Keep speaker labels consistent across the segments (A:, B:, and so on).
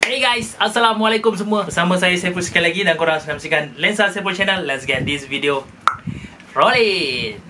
A: Hey guys, Assalamualaikum semua. Bersama saya Saiful sekali lagi dan korang sedang menyaksikan Lensa Saiful Channel. Let's get this video rolling.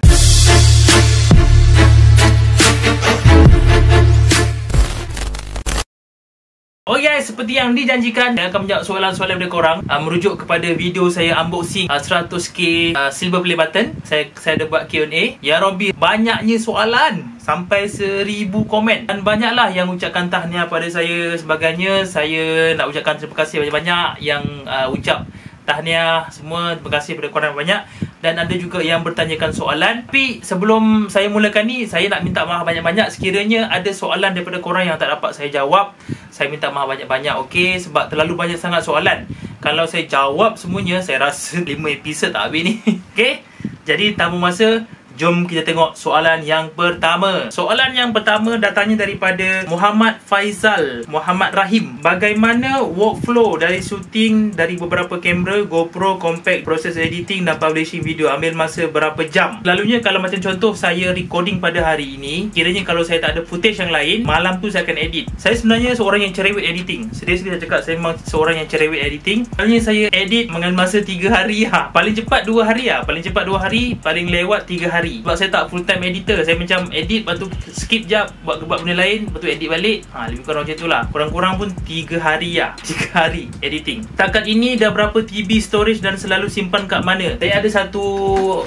A: Okay guys, seperti yang dijanjikan, saya akan menjawab soalan-soalan dari korang merujuk kepada video saya unboxing 100k silver play button. Saya ada buat Q&A. Ya Robby, banyaknya soalan, sampai 1000 komen, dan banyaklah yang ucapkan tahniah pada saya sebagainya. Saya nak ucapkan terima kasih banyak-banyak yang ucap tahniah semua. Terima kasih kepada korang banyak. Dan ada juga yang bertanyakan soalan. Tapi sebelum saya mulakan ni, saya nak minta maaf banyak-banyak. Sekiranya ada soalan daripada korang yang tak dapat saya jawab, saya minta maaf banyak-banyak, okey? Sebab terlalu banyak sangat soalan. Kalau saya jawab semuanya, saya rasa 5 episod tak habis ni. Okey? Jadi tanpa masa, jom kita tengok soalan yang pertama. Soalan yang pertama datangnya daripada Muhammad Faizal Muhammad Rahim. Bagaimana workflow dari shooting dari beberapa kamera, GoPro, compact, proses editing dan publishing video? Ambil masa berapa jam? Selalunya kalau macam contoh saya recording pada hari ini, kiranya kalau saya tak ada footage yang lain, malam tu saya akan edit. Saya sebenarnya seorang yang cerewet editing. Serius saya cakap, saya memang seorang yang cerewet editing. Selalunya saya edit mengambil masa 3 hari. Paling cepat 2 hari Paling cepat 2 hari, paling lewat 3 hari. Sebab saya tak full time editor. Saya macam edit, lepas tu skip jap, buat benda lain, lepas tu edit balik. Lebih kurang macam tu lah. Kurang-kurang pun 3 hari 3 hari editing. Takat ini dah berapa TB storage dan selalu simpan kat mana? Saya ada satu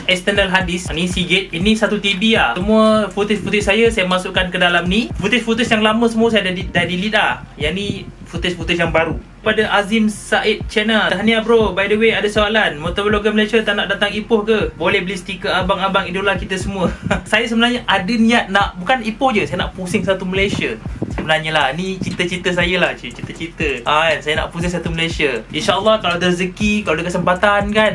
A: external hard disk, ni Seagate. Ini 1 TB Semua footage-footage saya masukkan ke dalam ni. Footage-footage yang lama semua saya dah delete Yang ni footage-footage yang baru. Pada Azim Said Channel, tahniah bro, by the way ada soalan, motovlogger Malaysia tak nak datang Ipoh ke? Boleh beli stiker abang-abang idola kita semua. Saya sebenarnya ada niat nak, bukan Ipoh je, saya nak pusing satu Malaysia sebenarnya lah. Ni cita-cita saya lah, cita-cita saya nak pusing satu Malaysia. InsyaAllah kalau ada rezeki, kalau ada kesempatan kan,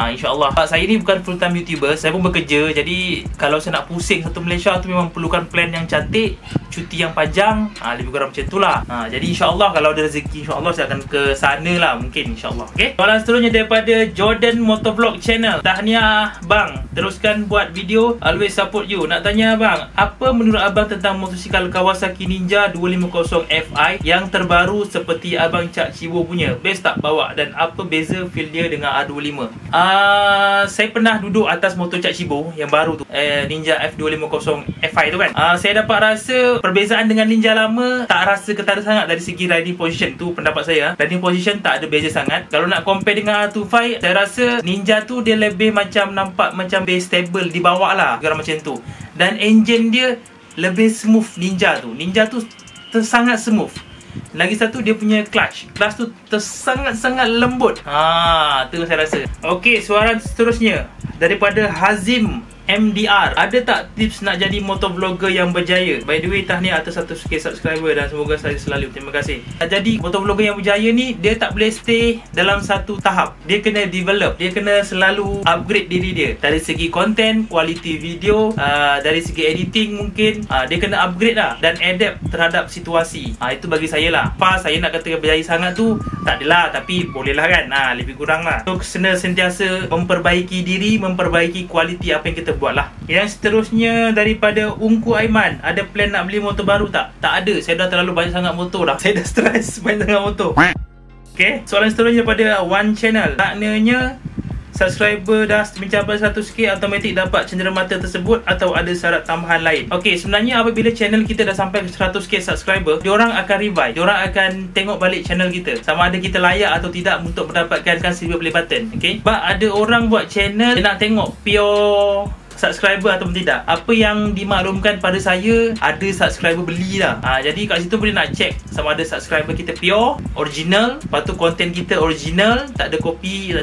A: InsyaAllah. Saya ni bukan full time YouTuber, saya pun bekerja. Jadi kalau saya nak pusing satu Malaysia tu memang perlukan plan yang cantik, cuti yang panjang, lebih kurang macam tu lah. Jadi insyaAllah kalau ada rezeki, insyaAllah saya akan ke sana lah, mungkin insyaAllah. Okay, soalan seterusnya daripada Jordan Motovlog Channel. Tahniah bang, teruskan buat video, always support you. Nak tanya abang, apa menurut abang tentang motosikal Kawasaki Ninja 250 Fi yang terbaru seperti abang Cak Cibo punya? Best tak bawa? Dan apa beza feel dia dengan R25? Saya pernah duduk atas motor Cak Cibo yang baru tu, Ninja F250 Fi tu kan. Saya dapat rasa perbezaan dengan Ninja lama, tak rasa ketara sangat dari segi riding position. Tu pendapat saya. Riding position tak ada beza sangat. Kalau nak compare dengan R25, saya rasa Ninja tu dia lebih macam nampak macam base stable di bawah lah, kira macam tu. Dan engine dia lebih smooth. Ninja tu sangat smooth. Lagi satu, dia punya clutch tu sangat-sangat lembut. Tu saya rasa. Okey, soalan seterusnya daripada Hazim MDR. Ada tak tips nak jadi motovlogger yang berjaya? By the way, tahniah atas 100k subscriber dan semoga saya selalu. Terima kasih. Jadi motovlogger yang berjaya ni, dia tak boleh stay dalam satu tahap. Dia kena develop, dia kena selalu upgrade diri dia. Dari segi konten, quality video, dari segi editing mungkin, dia kena upgrade lah dan adapt terhadap situasi. Itu bagi saya lah. Pas saya nak kata berjaya sangat tu, tak adalah, tapi boleh lah kan. Lebih kurang lah. So kena sentiasa memperbaiki diri, memperbaiki kualiti apa yang kita buat lah. Yang seterusnya daripada Ungku Aiman, ada plan nak beli motor baru tak? Tak ada, saya dah terlalu banyak sangat motor dah. Saya dah stres banyak sangat motor. Okay, soalan seterusnya daripada One Channel. Maknanya subscriber dah mencapai 100k automatik dapat cenderamata tersebut atau ada syarat tambahan lain? Okey, sebenarnya apabila channel kita dah sampai 100k subscriber, diorang akan revive, diorang akan tengok balik channel kita sama ada kita layak atau tidak untuk mendapatkan silver play button. Okey, sebab ada orang buat channel, dia nak tengok pure subscriber ataupun tidak. Apa yang dimaklumkan pada saya, ada subscriber beli lah. Jadi kat situ boleh nak check sama ada subscriber kita pure, original, lepas tu konten kita original, tak ada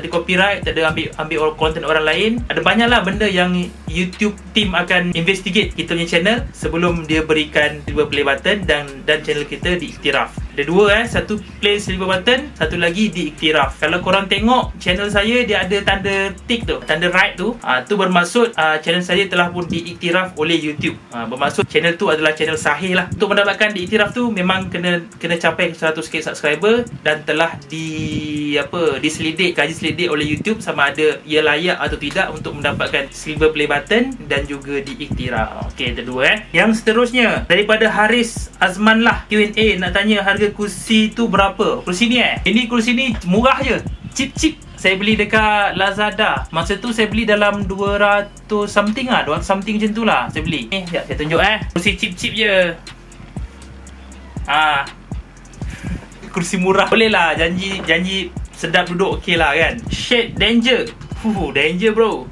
A: copyright, tak ada ambil konten orang lain. Ada banyak lah benda yang YouTube team akan investigate kita punya channel sebelum dia berikan silver play button dan channel kita diiktiraf. Ada dua satu play silver button, satu lagi diiktiraf. Kalau korang tengok channel saya, dia ada tanda tick tu, tanda right tu, tu bermaksud channel saya telah pun diiktiraf oleh YouTube. Bermaksud channel tu adalah channel sahih lah. Untuk mendapatkan diiktiraf tu memang kena capai 100k subscriber dan telah kaji selidik oleh YouTube sama ada ia layak atau tidak untuk mendapatkan silver play button dan juga diiktiraf. Okey, itu dua. Yang seterusnya daripada Haris Azman lah, Q&A nak tanya harga harga kursi tu berapa? Kursi ni ini kursi ni murah je, cheap. Saya beli dekat Lazada. Masa tu saya beli dalam 200 something lah, 200 something macam tu lah saya beli. Ni sekejap saya tunjuk kursi cheap je. Kursi murah. Boleh lah, janji sedap duduk, okey lah kan. Shade danger. Danger bro.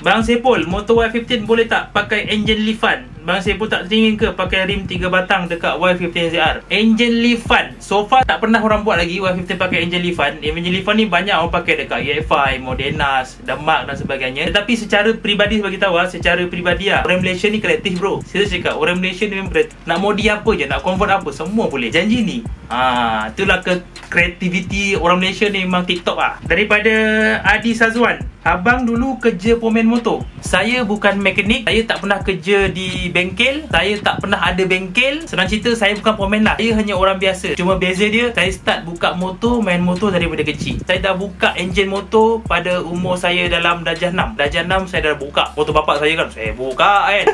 A: Bang Sepul, motor Y15 boleh tak pakai engine Lifan? Bang Sepul tak teringin ke pakai rim 3 batang dekat Y15ZR? Engine Lifan, so far tak pernah orang buat lagi Y15 pakai engine Lifan. Engine Lifan ni banyak orang pakai dekat EFI, Modenas, Demak dan sebagainya. Tetapi secara peribadi bagi tahu secara peribadi orang Malaysia ni kreatif bro. Saya cakap orang Malaysia ni memang kreatif. Nak modi apa je, nak convert apa, semua boleh. Janji ni. Itulah kreativiti orang Malaysia ni, memang TikTok lah. Daripada Adi Sazwan, abang dulu kerja pomen motor. Saya bukan mekanik, saya tak pernah kerja di bengkel, saya tak pernah ada bengkel. Senang cerita, saya bukan pomen lah, saya hanya orang biasa. Cuma beza dia, saya start buka motor, main motor daripada kecil. Saya dah buka enjin motor pada umur saya dalam darjah 6. Darjah 6 saya dah buka. Motor bapak saya kan, saya buka kan.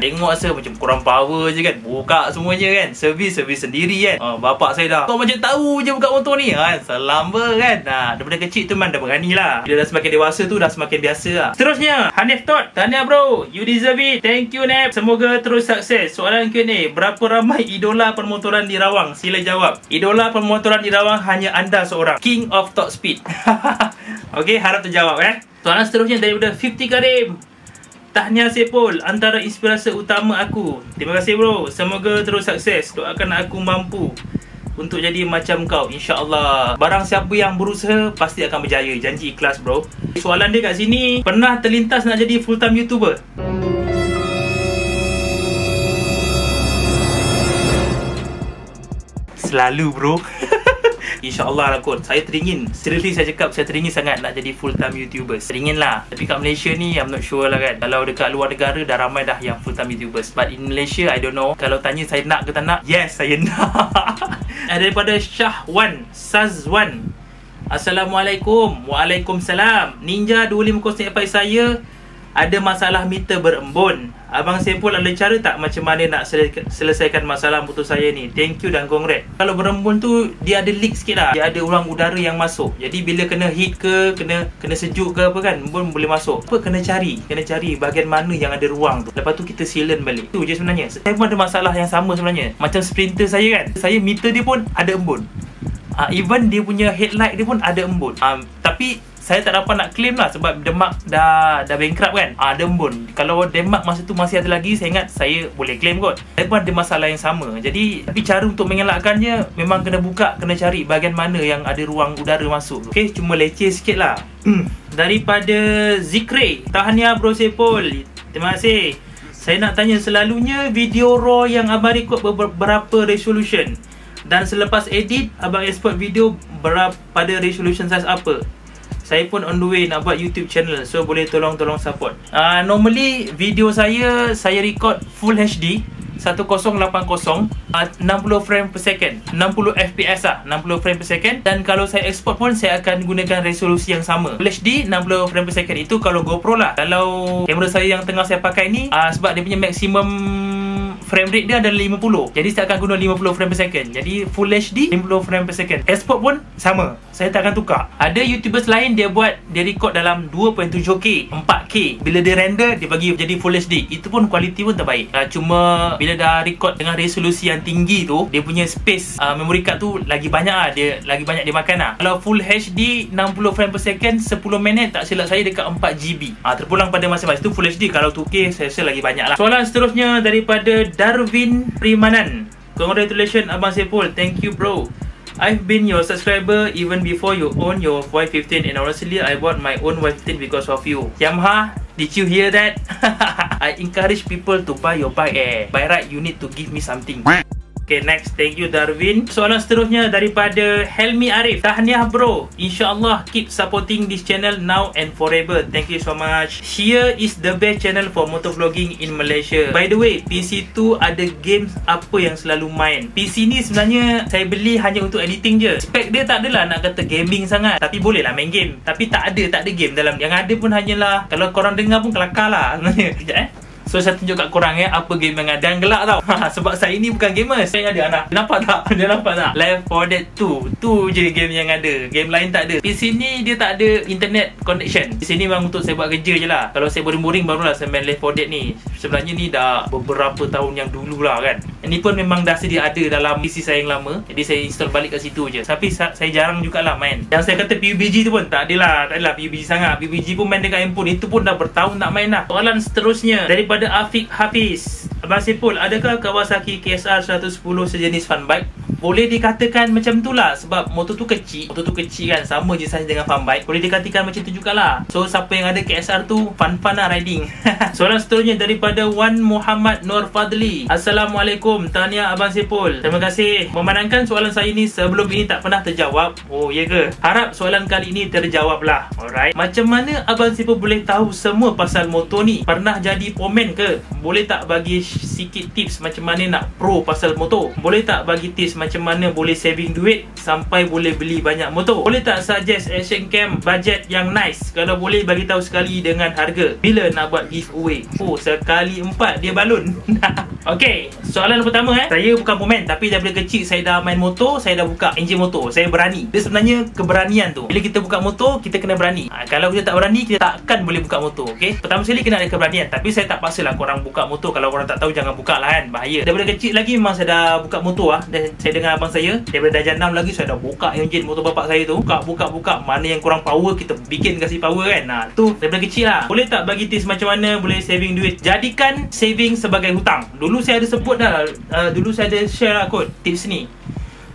A: Tengok rasa macam kurang power je kan, buka semuanya kan. Servis sendiri kan. Bapak saya dah, kau macam tahu je buka motor ni kan. Selamba kan. Daripada kecil tu memang dah berani lah. Bila dah semakin dewasa tu dah semakin biasa lah. Seterusnya, Hanif Todd, tahniah bro, you deserve it. Thank you Nep, semoga terus sukses. Soalan Q&A, berapa ramai idola permotoran di Rawang? Sila jawab. Idola permotoran di Rawang hanya anda seorang, King of Top Speed. Okey, harap terjawab Soalan seterusnya daripada 50 Karim. Tahniah Sepul, antara inspirasi utama aku. Terima kasih bro, semoga terus sukses. Doakan aku mampu untuk jadi macam kau, insya-Allah. Barang siapa yang berusaha pasti akan berjaya. Janji ikhlas bro. Soalan dia kat sini, pernah terlintas nak jadi full time YouTuber? Selalu bro. InsyaAllah lah kot. Saya teringin, seriously saya cakap, saya teringin sangat nak jadi full time YouTubers. Teringin lah. Tapi kat Malaysia ni I'm not sure lah kan. Kalau dekat luar negara dah ramai dah yang full time YouTubers. But in Malaysia I don't know. Kalau tanya saya nak ke tak nak, yes saya nak. Daripada Syahwan Sazwan, Assalamualaikum. Waalaikumsalam. Ninja 250 FI saya ada masalah meter berembun. Abang Sepul ada cara tak macam mana nak selesaikan masalah motor saya ni? Thank you dan congrats. Kalau berembun tu dia ada leak sikit lah. Dia ada ruang udara yang masuk. Jadi bila kena heat ke, kena sejuk ke apa kan, embun boleh masuk. Apa kena cari bahagian mana yang ada ruang tu. Lepas tu kita sealant balik. Tu je sebenarnya. Saya pun ada masalah yang sama sebenarnya. Macam Sprinter saya kan. Saya meter dia pun ada embun. Even dia punya headlight dia pun ada embun. Tapi saya tak dapat nak claim lah sebab Demak dah bankrupt kan. Ada embun. Kalau Demak masa tu masih ada lagi, saya ingat saya boleh claim kot. Saya pun ada masalah yang sama. Jadi tapi cara untuk mengelakkannya memang kena buka, kena cari bahagian mana yang ada ruang udara masuk. Okey, cuma leceh sikit lah. Daripada Zikri, tahniah bro Sepul. Terima kasih. Saya nak tanya, selalunya video raw yang abang record berapa resolution? Dan selepas edit, abang export video pada resolution size apa? Saya pun on the way nak buat YouTube channel, so boleh tolong support. Normally video saya record full HD 1080 60 frame per second, 60 fps lah, 60 frame per second. Dan kalau saya export pun saya akan gunakan resolusi yang sama, full HD 60 frame per second. Itu kalau GoPro lah. Kalau kamera saya yang tengah saya pakai ni, sebab dia punya maximum frame rate dia adalah 50, jadi saya akan guna 50 frame per second. Jadi full HD 50 frame per second. Export pun sama, saya tak akan tukar. Ada YouTubers lain dia record dalam 2.7K, 4K. Bila dia render, dia bagi jadi full HD. Itu pun kualiti pun terbaik. Cuma bila dah record dengan resolusi yang tinggi tu, dia punya space memory card tu lagi banyak lah. Dia lagi banyak dia makan lah. Kalau full HD 60 frame per second, 10 minit tak silap saya dekat 4GB. Terpulang pada masing-masing. Itu full HD. Kalau 2K saya rasa lagi banyak lah. Soalan seterusnya daripada Darwin Primanan. Congratulations Abang Sepul. Thank you bro. I've been your subscriber even before you own your Y15, and honestly I bought my own Y15 because of you. Yamaha, did you hear that? I encourage people to buy your bike. By right you need to give me something. Okay, next. Thank you Darwin. Soalan seterusnya daripada Helmi Arif. Tahniah bro. InsyaAllah keep supporting this channel now and forever. Thank you so much. Shia is the best channel for motovlogging in Malaysia. By the way, PC tu ada games apa yang selalu main? PC ni sebenarnya saya beli hanya untuk editing je. Spek dia tak adalah nak kata gaming sangat, tapi boleh lah main game. Tapi tak ada game dalam. Yang ada pun hanyalah, kalau korang dengar pun kelakar lah sebenarnya. Sekejap So saya tunjuk kat korang apa game yang ada. Dan gelak tau. Sebab saya ni bukan gamer. Saya ada anak. Dia nampak tak? Dia nampak tak? Left 4 Dead 2. Tu je game yang ada. Game lain tak ada. PC ni dia tak ada internet connection. Di sini memang untuk saya buat kerja je lah. Kalau saya boring-boring barulah saya main Left 4 Dead ni. Sebenarnya ni dah beberapa tahun yang dulu lah kan. Ini pun memang dah sedia ada dalam PC saya yang lama. Jadi saya install balik kat situ je. Tapi saya jarang jugalah main. Yang saya kata PUBG tu pun tak adalah PUBG sangat. PUBG pun main dekat handphone. Itu pun dah bertahun tak main dah. Soalan seterusnya daripada Afiq Hafiz. Abang Sepul, adakah Kawasaki KSR 110 sejenis fun bike? Boleh dikatakan macam tu lah. Sebab motor tu kecil. Motor tu kecil kan. Sama je saiz dengan fun bike. Boleh dikatakan macam tu jugalah. So siapa yang ada KSR tu fun-fun lah riding. Soalan seterusnya daripada Wan Muhammad Nur Fadli. Assalamualaikum, tahniah Abang Sepul. Terima kasih. Memandangkan soalan saya ni sebelum ini tak pernah terjawab. Oh ya ke? Harap soalan kali ini terjawab lah. Alright. Macam mana Abang Sepul boleh tahu semua pasal motor ni? Pernah jadi pomen ke? Boleh tak bagi sikit tips macam mana nak pro pasal motor? Boleh tak bagi tips macam mana boleh saving duit sampai boleh beli banyak motor? Boleh tak suggest action cam budget yang nice? Kalau boleh bagi tahu sekali dengan harga. Bila nak buat giveaway? Oh, sekali 4 dia balun. Okey, soalan pertama saya bukan pomen, tapi daripada kecil saya dah main motor, saya dah buka enjin motor. Saya berani. Dia sebenarnya keberanian tu. Bila kita buka motor, kita kena berani. Kalau kita tak berani, kita takkan boleh buka motor. Okey, pertama sekali kena ada keberanian. Tapi saya tak paksalah korang buka motor. Kalau korang tak tahu, jangan buka lah kan. Bahaya. Daripada kecil lagi memang saya dah buka motor lah. Dan saya dengan abang saya, daripada darjah 6 lagi saya dah buka enjin motor bapak saya tu. Buka. Mana yang kurang power, kita bikin kasih power kan. Tu daripada kecil lah. Boleh tak bagi tips macam mana boleh saving duit? Jadikan saving sebagai hutang. Dulu saya ada sebut dah. Dulu saya ada share lah kot tips ni.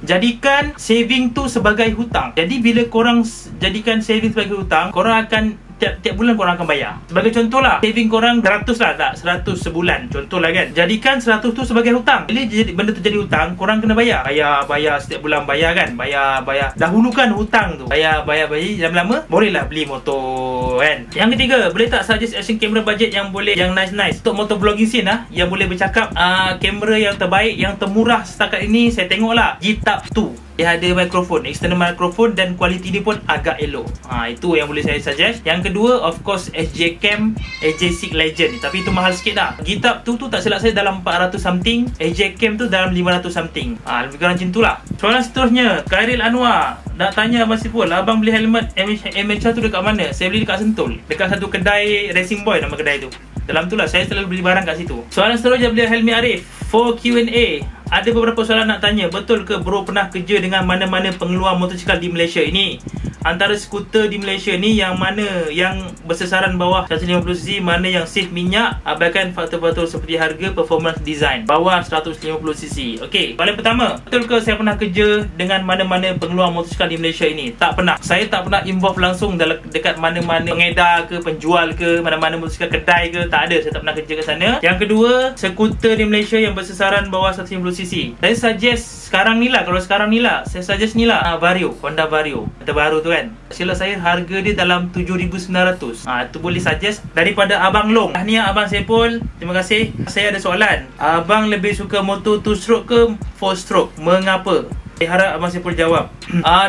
A: Jadikan saving tu sebagai hutang. Jadi bila korang jadikan saving sebagai hutang, korang akan tiap bulan korang akan bayar. Sebagai contoh lah, saving korang 100 lah, tak 100 sebulan. Contoh lah kan. Jadikan 100 tu sebagai hutang. Bila benda tu jadi hutang, korang kena bayar. Bayar setiap bulan bayar kan. Bayar. Dahulukan hutang tu. Bayar. Lama-lama bolehlah beli motor kan. Yang ketiga, boleh tak suggest action camera budget yang boleh, yang nice. Untuk motor vlogging scene lah, yang boleh bercakap, kamera yang terbaik, yang termurah setakat ini saya tengok lah G-Tab 2. Dia ada mikrofon, external mikrofon, dan kualiti dia pun agak elok. Itu yang boleh saya suggest. Yang kedua, of course, SJ Cam AJ6 Legend ni. Tapi itu mahal sikit dah. G-Tab tu tak silap saya dalam 400 something. SJ Cam tu dalam 500 something. Lebih kurang macam tu lah. Soalan seterusnya, Khairil Anwar nak tanya Abang Sepul, abang beli helmet MHA tu dekat mana? Saya beli dekat Sentul, dekat satu kedai Racing Boy, nama kedai tu. Dalam tu lah saya selalu beli barang kat situ. Soalan seterusnya beli Helmi Arif for Q&A. Ada beberapa soalan nak tanya. Betul ke bro pernah kerja dengan mana-mana pengeluar motosikal di Malaysia ini? Antara skuter di Malaysia ni yang mana yang bersesaran bawah 150cc, mana yang save minyak, abaikan faktor-faktor seperti harga, performance, design. Bawah 150cc. Okey, paling pertama, betul ke saya pernah kerja dengan mana-mana pengeluar motosikal di Malaysia ini? Tak pernah. Saya tak pernah involve langsung dekat mana-mana pengedar ke, penjual ke, mana-mana motosikal kedai ke. Tak ada, saya tak pernah kerja kat sana. Yang kedua, skuter di Malaysia yang bersesaran bawah 150cc. Saya suggest sekarang ni lah, kalau sekarang ni lah, saya suggest ni lah, Vario, Honda Vario, terbaru tu kan. Silap saya harga dia dalam 7,900. Itu boleh suggest. Daripada Abang Long, tahniah Abang Sepul, terima kasih. Saya ada soalan, abang lebih suka motor 2 stroke ke 4 stroke? Mengapa? Saya harap Abang Sepul jawab.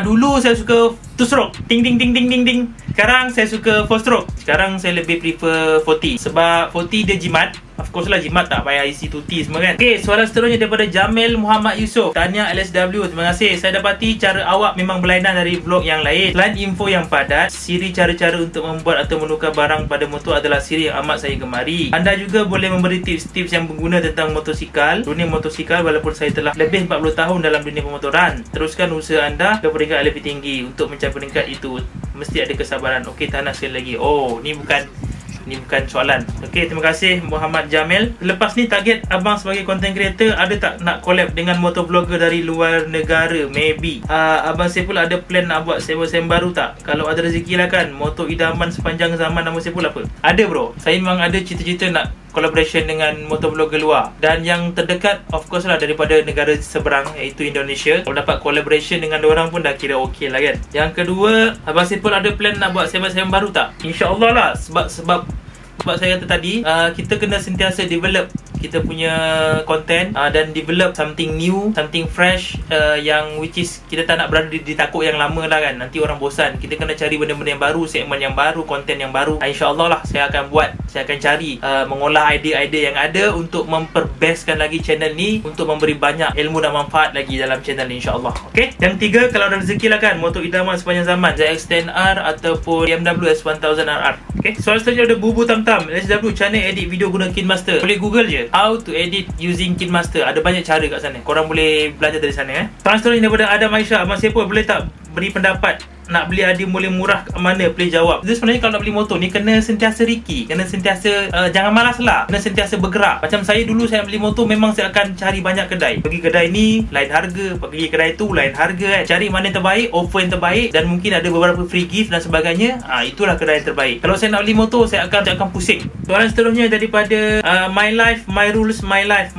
A: Dulu saya suka 2 stroke, ting ting ting ting ting ting. Sekarang saya suka 4 stroke. Sekarang saya lebih prefer 40. Sebab 40 dia jimat. Of course lah, jimat tak payah isi 2T semua kan. Okay, soalan seterusnya daripada Jamil Muhammad Yusof. Tahniah LSW, terima kasih. Saya dapati cara awak memang berlainan dari vlog yang lain. Selain info yang padat, siri cara-cara untuk membuat atau menukar barang pada motor adalah siri yang amat saya gemari. Anda juga boleh memberi tips-tips yang berguna tentang motosikal, dunia motosikal, walaupun saya telah lebih 40 tahun dalam dunia pemotoran. Teruskan usaha anda ke peringkat lebih tinggi. Untuk mencapai peringkat itu mesti ada kesabaran. Okey, tahniah sekali lagi. Oh, ni bukan soalan. Okey, terima kasih Muhammad Jamil. Lepas ni target abang sebagai content creator, ada tak nak collab dengan motovlogger dari luar negara? Maybe. Abang Sepul ada plan nak buat sewa-sewa baru tak? Kalau ada rezeki lah kan. Motor idaman sepanjang zaman Abang Sepul apa? Ada bro. Saya memang ada cita-cita nak collaboration dengan motovlogger luar. Dan yang terdekat of course lah daripada negara seberang, iaitu Indonesia. Kalau dapat collaboration dengan diorang pun dah kira okey lah kan. Yang kedua, Abang Sepul ada plan nak buat segmen-segmen baru tak? InsyaAllah lah. Sebab saya kata tadi, kita kena sentiasa develop kita punya content dan develop something new, something fresh, yang which is kita tak nak berada di takut yang lama lah kan. Nanti orang bosan. Kita kena cari benda-benda yang baru, segmen yang baru, konten yang baru. InsyaAllah lah saya akan cari mengolah idea-idea yang ada untuk memperbestkan lagi channel ni, untuk memberi banyak ilmu dan manfaat lagi dalam channel ni, insyaAllah. Okay, yang ketiga, kalau ada rezeki lah kan, motor idaman sepanjang zaman, ZX-10R ataupun BMW S1000RR. Okay, soalan seterusnya ada Bubu Tam-Tam. SW, macam mana edit video guna KineMaster? Boleh google je how to edit using KineMaster. Ada banyak cara kat sana, korang boleh belajar dari sana. Soalan seterusnya daripada Adam Aisyah. Abang Sepul, boleh tak beri pendapat nak beli Adi boleh murah kat mana? Please jawab. Jadi sebenarnya kalau nak beli motor ni kena sentiasa riki, kena sentiasa jangan malas lah, kena sentiasa bergerak. Macam saya dulu, saya nak beli motor memang saya akan cari banyak kedai. Pergi kedai ni lain harga, pergi kedai tu lain harga kan. Cari mana yang terbaik, offer yang terbaik, dan mungkin ada beberapa free gift dan sebagainya. Itulah kedai yang terbaik. Kalau saya nak beli motor, saya akan pusing. Soalan seterusnya daripada My Life, My Rules, My Life,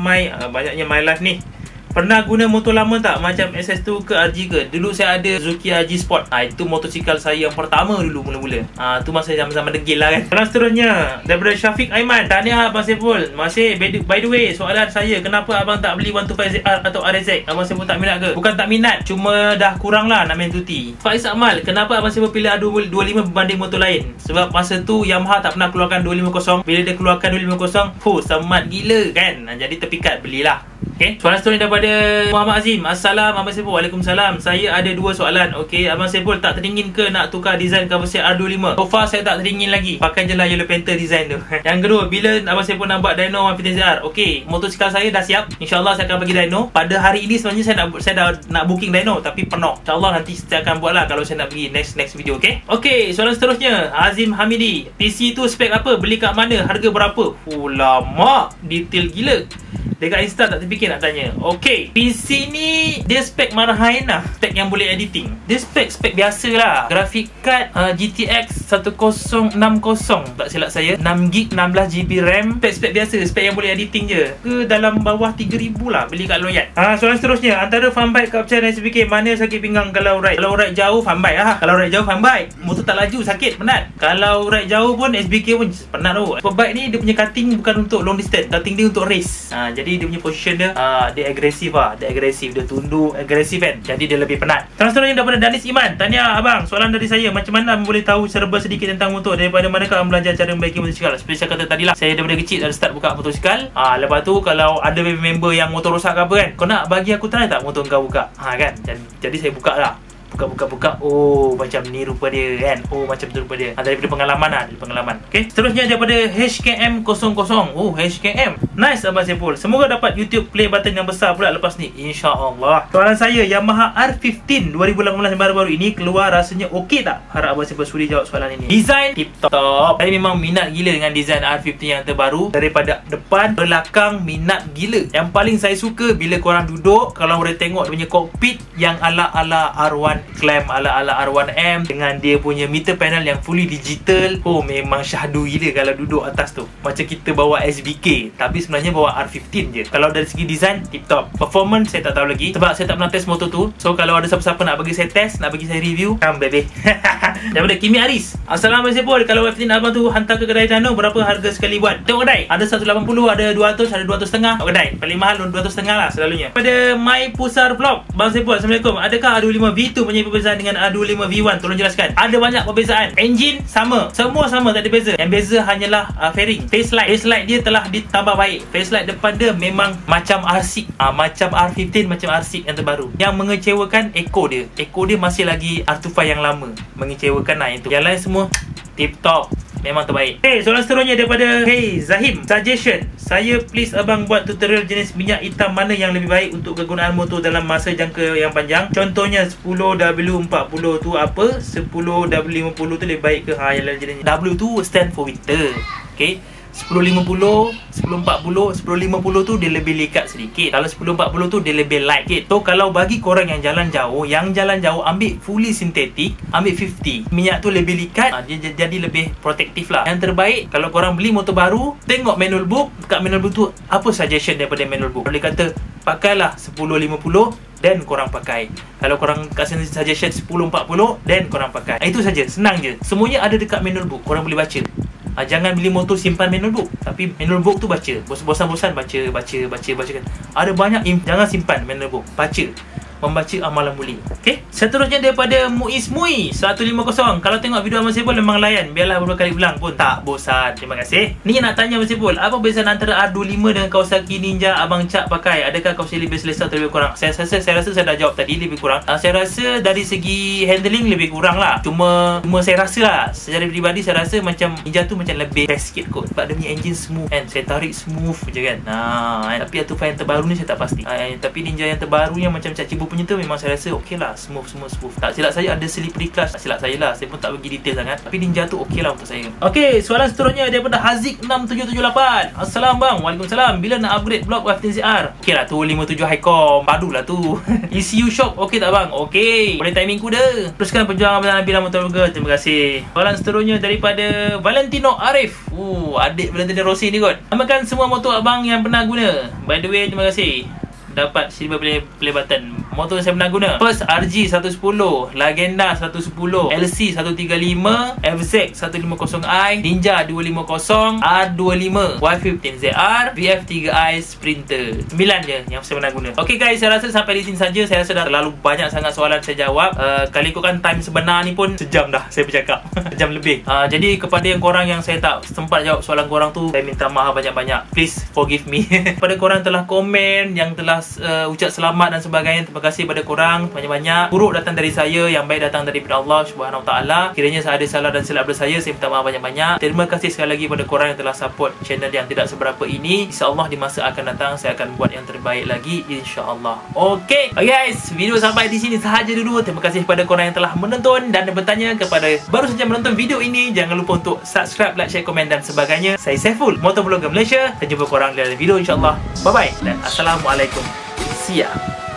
A: banyaknya My Life ni. Pernah guna motor lama tak? Macam SS2 ke RG ke? Dulu saya ada Suzuki RG Sport. Itu motosikal saya yang pertama dulu mula-mula. Tu masa zaman-zaman degil lah kan. Soalan seterusnya daripada Syafiq Aiman. Tahniah Abang Sepul. Masih by the way, soalan saya, kenapa abang tak beli 125ZR atau RSX? Abang Sepul tak minat ke? Bukan tak minat, cuma dah kurang lah nak main tuti. Faiz Akmal, kenapa Abang Sepul pilih R225 berbanding motor lain? Sebab masa tu Yamaha tak pernah keluarkan 250. Bila dia keluarkan 250, semat gila kan. Jadi terpikat, belilah. Okay, soalan seterusnya daripada Muhammad Azim. Assalamualaikum Abang Sepul. Waalaikumsalam. Saya ada dua soalan. Okay, Abang Sepul tak teringin ke nak tukar design cover set R25? So far saya tak teringin lagi. Pakai je lah Yellow Panther design tu. Yang kedua, bila Abang Sepul nak buat dyno 150ZR? Okay, motosikal saya dah siap. InsyaAllah saya akan bagi dyno. Pada hari ini sebenarnya saya dah nak booking dyno, tapi penuh. InsyaAllah nanti saya akan buat lah kalau saya nak pergi next video. Okay, okay, soalan seterusnya Azim Hamidi. PC tu spek apa? Beli kat mana? Harga berapa? Lama, detail gila. Dekat Insta tak terfikir nak tanya. Okay, PC ni dia spek marahin lah, spek yang boleh editing. Dia spek biasa lah. Graphic card GTX 1060, tak silap saya, 6GB 16GB RAM. Spek biasa, spek yang boleh editing je. Ke dalam bawah 3000 lah beli kat Loyat. Soalan seterusnya, antara fanbike Kapcai dan SBK, mana sakit pinggang kalau ride? Kalau ride jauh fanbike lah. Kalau ride jauh fanbike, motor tak laju, sakit, penat. Kalau ride jauh pun SBK pun penat tu. Bike ni dia punya cutting bukan untuk long distance, cutting dia untuk race. Jadi dia punya position dia agresif lah. Dia agresif, dia tunduk agresif kan. Jadi dia lebih penat. Seterusnya daripada Danis Iman. Tanya abang, soalan dari saya, macam mana boleh tahu serba sedikit tentang motor? Daripada manakah abang belajar cara membaiki motosikal? Seperti saya kata tadi lah, saya daripada kecil dah start buka motosikal. Lepas tu kalau ada member yang motor rosak ke apa kan, kau nak bagi aku try tak motor kau buka? Kan. Jadi saya buka lah. Buka. Oh, macam ni rupa dia kan. Oh, macam tu rupa dia. Daripada pengalaman lah. Okay. Seterusnya daripada HKM00. Oh, HKM. Nice Abang Sepul. Semoga dapat YouTube play button yang besar pula lepas ni, InsyaAllah. Soalan saya, Yamaha R15 2018 yang baru-baru ini keluar, rasanya okey tak? Harap Abang Sepul sudi jawab soalan ini. Design tip-top. Saya memang minat gila dengan design R15 yang terbaru. Daripada depan, belakang, minat gila. Yang paling saya suka bila korang duduk, kalau boleh tengok dia punya cockpit yang ala-ala R1 Clamp, ala-ala R1M, dengan dia punya meter panel yang fully digital. Oh, memang syahdu gila kalau duduk atas tu. Macam kita bawa SBK, tapi sebenarnya bawa R15 je. Kalau dari segi design, tip top. Performance saya tak tahu lagi, sebab saya tak pernah test motor tu. So kalau ada siapa-siapa nak bagi saya test, nak bagi saya review, come baby. Daripada Kimi Aris. Assalamualaikum Sepul. Kalau R15 abang tu hantar ke kedai Dano, berapa harga sekali buat? Tengok kedai, ada 180, ada 200, ada 200.5. Kedai paling mahal 200.5 lah selalunya. Pada My Pusar Vlog, Bang Sepul, Assalamualaikum. Adakah R25 V2 punya perbezaan dengan R25 V1? Tolong jelaskan. Ada banyak perbezaan. Engine sama, semua sama, tak ada beza. Yang beza hanyalah fairing. Facelight dia telah ditambah baik. Facelight depan dia memang macam R6, macam R15, macam R6 yang terbaru. Yang mengecewakan echo dia masih lagi R25 yang lama. Mengecewakan lah yang tu. Yang lain semua tip top, memang terbaik. Soalan seterusnya daripada Zahim. Suggestion, saya please abang buat tutorial jenis minyak hitam mana yang lebih baik untuk kegunaan motor dalam masa jangka yang panjang. Contohnya 10W40 tu apa, 10W50 tu lebih baik ke? Yang lain jenis W tu stand for winter. Okay, 1050, 1040, 1050 tu dia lebih lekat sedikit. Kalau 1040 tu dia lebih light sikit. So kalau bagi korang yang jalan jauh, ambil fully sintetik, ambil 50. Minyak tu lebih lekat, dia jadi lebih protektif lah. Yang terbaik, kalau korang beli motor baru, tengok manual book. Kat manual book tu apa suggestion daripada manual book. Boleh kata pakailah 1050 dan korang pakai. Kalau korang kasih suggestion 1040 dan korang pakai. Itu saja, senang je. Semuanya ada dekat manual book, korang boleh baca. Jangan beli motor simpan manual book. Tapi manual book tu baca. Bosan-bosan baca kan. Ada banyak, jangan simpan manual book. Baca. Membaca amalan mulia. Okey. Seterusnya daripada Muiz 150. Kalau tengok video Abang Sepul memang layan. Biarlah beberapa kali ulang pun tak bosan. Terima kasih. Ni nak tanya Abang Sepul, apa perbezaan antara R25 dengan Kawasaki Ninja Abang Cak pakai? Adakah Kawasaki lebih selesa atau lebih kurang? Saya rasa saya dah jawab tadi, lebih kurang. Saya rasa dari segi handling lebih kurang lah. Cuma saya rasa lah, secara peribadi saya rasa macam Ninja tu macam lebih best sikit kot. Sebab dia punya engine smooth kan. Saya tarik smooth je kan. Tapi Atufan yang terbaru ni saya tak pasti. Tapi Ninja yang terbaru yang macam Cak Cibu punya tu memang saya rasa okey lah, smooth. Tak silap saya ada slippery clutch, tak silap saya lah, saya pun tak bagi detail sangat. Tapi Ninja tu okey lah untuk saya. Okey, soalan seterusnya daripada Haziq 6778. Assalamualaikum bang. Waalaikumsalam. Bila nak upgrade block F10ZR? Okey lah tu 57 Highcom, padu lah tu. ECU shock okey tak bang? Okey, boleh timing kuda. Teruskan perjuangan bersama Nabi Motor Burger. Terima kasih. Soalan seterusnya daripada Valentino Arif. Adik Valentino Rossi ni kot. Namakan semua motor abang yang pernah guna. By the way, terima kasih. Dapat silver play button. Motor yang saya pernah guna: First RG 110, Lagenda 110, LC 135, FZ 150i, Ninja 250, R25, Y15ZR, VF3i Sprinter. 9 je yang saya pernah guna. Okey guys, saya rasa sampai di sini saja. Saya rasa dah terlalu banyak sangat soalan saya jawab. Kalau ikutkan time sebenar ni pun sejam dah saya bercakap. Sejam lebih. Jadi kepada yang korang yang saya tak sempat jawab soalan korang tu, saya minta maaf banyak-banyak. Please forgive me. Kepada korang telah komen, yang telah ucap selamat dan sebagainya, terima kasih pada korang banyak-banyak. Buruk datang dari saya, yang baik datang daripada Allah Subhanahu Wa Taala. Kiranya saya ada salah dan silap daripada saya minta maaf banyak-banyak. Terima kasih sekali lagi pada korang yang telah support channel yang tidak seberapa ini. InsyaAllah di masa akan datang saya akan buat yang terbaik lagi, insyaAllah. Okay guys, video sampai di sini sahaja dulu. Terima kasih kepada korang yang telah menonton dan bertanya. Kepada baru saja menonton video ini, jangan lupa untuk subscribe, like, share, komen dan sebagainya. Saya Saiful, Motovlogger Malaysia. Dan jumpa korang dalam video insyaAllah. Bye bye dan Assalamualaikum. Siap.